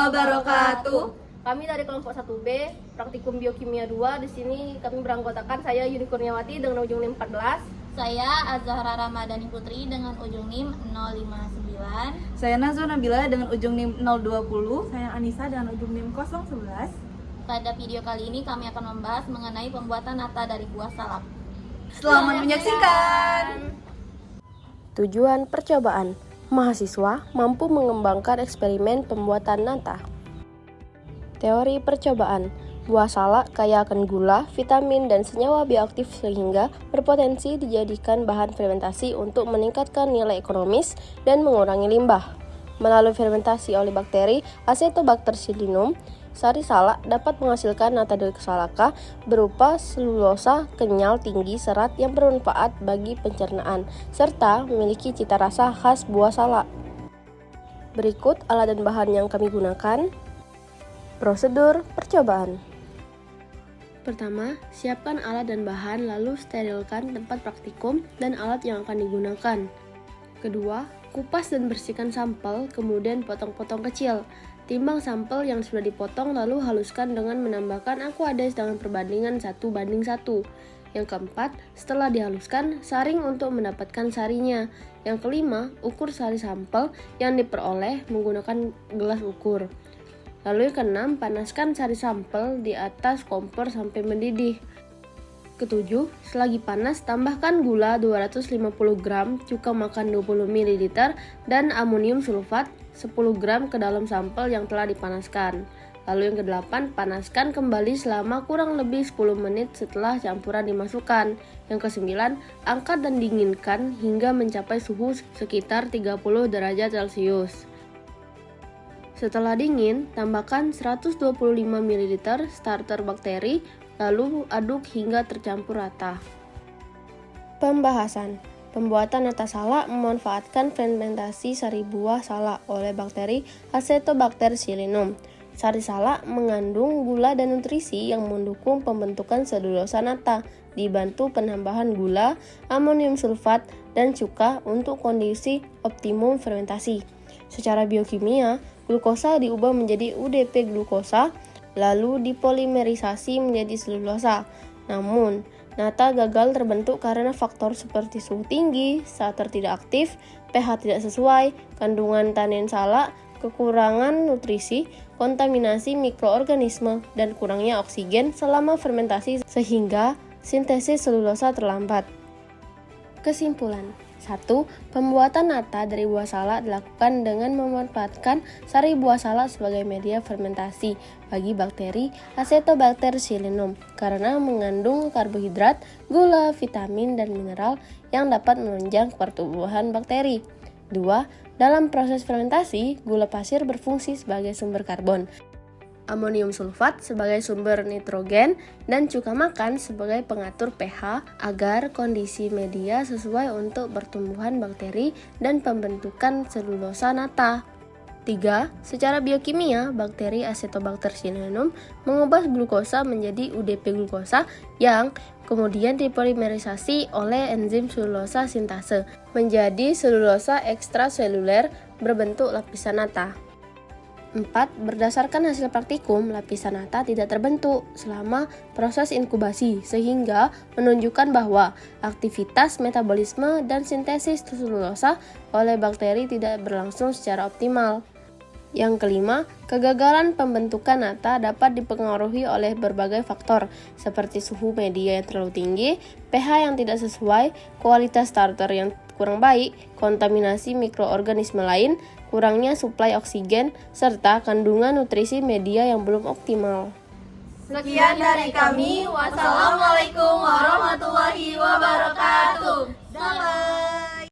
wabarakatuh. Kami dari kelompok 1B, Praktikum Biokimia 2. Di sini kami beranggotakan saya Yuni Kurniawati dengan ujung NIM 14. Saya Azahra Ramadhani Putri dengan ujung NIM 059. Saya Nazwa Nabila dengan ujung NIM 020. Saya Anissa dengan ujung NIM 011. Pada video kali ini kami akan membahas mengenai pembuatan nata dari buah salak. Selamat menyaksikan. Tujuan percobaan, mahasiswa mampu mengembangkan eksperimen pembuatan nata. Teori percobaan, buah salak kaya akan gula, vitamin, dan senyawa bioaktif sehingga berpotensi dijadikan bahan fermentasi untuk meningkatkan nilai ekonomis dan mengurangi limbah. Melalui fermentasi oleh bakteri Acetobacter pseudomonas, sari salak dapat menghasilkan nata dari salaka berupa selulosa kenyal tinggi serat yang bermanfaat bagi pencernaan, serta memiliki cita rasa khas buah salak. Berikut alat dan bahan yang kami gunakan. Prosedur percobaan. Pertama, siapkan alat dan bahan lalu sterilkan tempat praktikum dan alat yang akan digunakan. Kedua, kupas dan bersihkan sampel, kemudian potong-potong kecil. Timbang sampel yang sudah dipotong lalu haluskan dengan menambahkan aqueous dengan perbandingan 1:1. Yang keempat, setelah dihaluskan, saring untuk mendapatkan sarinya. Yang kelima, ukur sari sampel yang diperoleh menggunakan gelas ukur. Lalu yang keenam, panaskan sari sampel di atas kompor sampai mendidih. Ketujuh, selagi panas tambahkan gula 250 gram, cuka makan 20 ml, dan amonium sulfat 10 gram ke dalam sampel yang telah dipanaskan. Lalu yang kedelapan, panaskan kembali selama kurang lebih 10 menit setelah campuran dimasukkan. Yang kesembilan, angkat dan dinginkan hingga mencapai suhu sekitar 30 derajat Celcius. Setelah dingin, tambahkan 125 ml starter bakteri, lalu aduk hingga tercampur rata. Pembahasan. Pembuatan nata salak memanfaatkan fermentasi sari buah salak oleh bakteri Acetobacter pseudomonas. Sari salak mengandung gula dan nutrisi yang mendukung pembentukan selulosa nata, dibantu penambahan gula, amonium sulfat, dan cuka untuk kondisi optimum fermentasi. Secara biokimia, glukosa diubah menjadi UDP glukosa, lalu dipolimerisasi menjadi selulosa. Namun, nata gagal terbentuk karena faktor seperti suhu tinggi, starter tidak aktif, pH tidak sesuai, kandungan tanin salak, kekurangan nutrisi, kontaminasi mikroorganisme, dan kurangnya oksigen selama fermentasi sehingga sintesis selulosa terlambat. Kesimpulan. 1. Pembuatan nata dari buah salak dilakukan dengan memanfaatkan sari buah salak sebagai media fermentasi bagi bakteri Acetobacter pseudomonas karena mengandung karbohidrat, gula, vitamin, dan mineral yang dapat menunjang pertumbuhan bakteri. 2. Dalam proses fermentasi, gula pasir berfungsi sebagai sumber karbon, amonium sulfat sebagai sumber nitrogen, dan cuka makan sebagai pengatur pH agar kondisi media sesuai untuk pertumbuhan bakteri dan pembentukan selulosa nata. 3. Secara biokimia, bakteri Acetobacter pseudomonas mengubah glukosa menjadi UDP glukosa yang kemudian dipolimerisasi oleh enzim selulosa sintase menjadi selulosa ekstraseluler berbentuk lapisan nata. 4. Berdasarkan hasil praktikum, lapisan nata tidak terbentuk selama proses inkubasi sehingga menunjukkan bahwa aktivitas metabolisme dan sintesis selulosa oleh bakteri tidak berlangsung secara optimal. Yang kelima, kegagalan pembentukan nata dapat dipengaruhi oleh berbagai faktor seperti suhu media yang terlalu tinggi, pH yang tidak sesuai, kualitas starter yang kurang baik, kontaminasi mikroorganisme lain, kurangnya suplai oksigen, serta kandungan nutrisi media yang belum optimal. Sekian dari kami. Wassalamualaikum warahmatullahi wabarakatuh. Salam.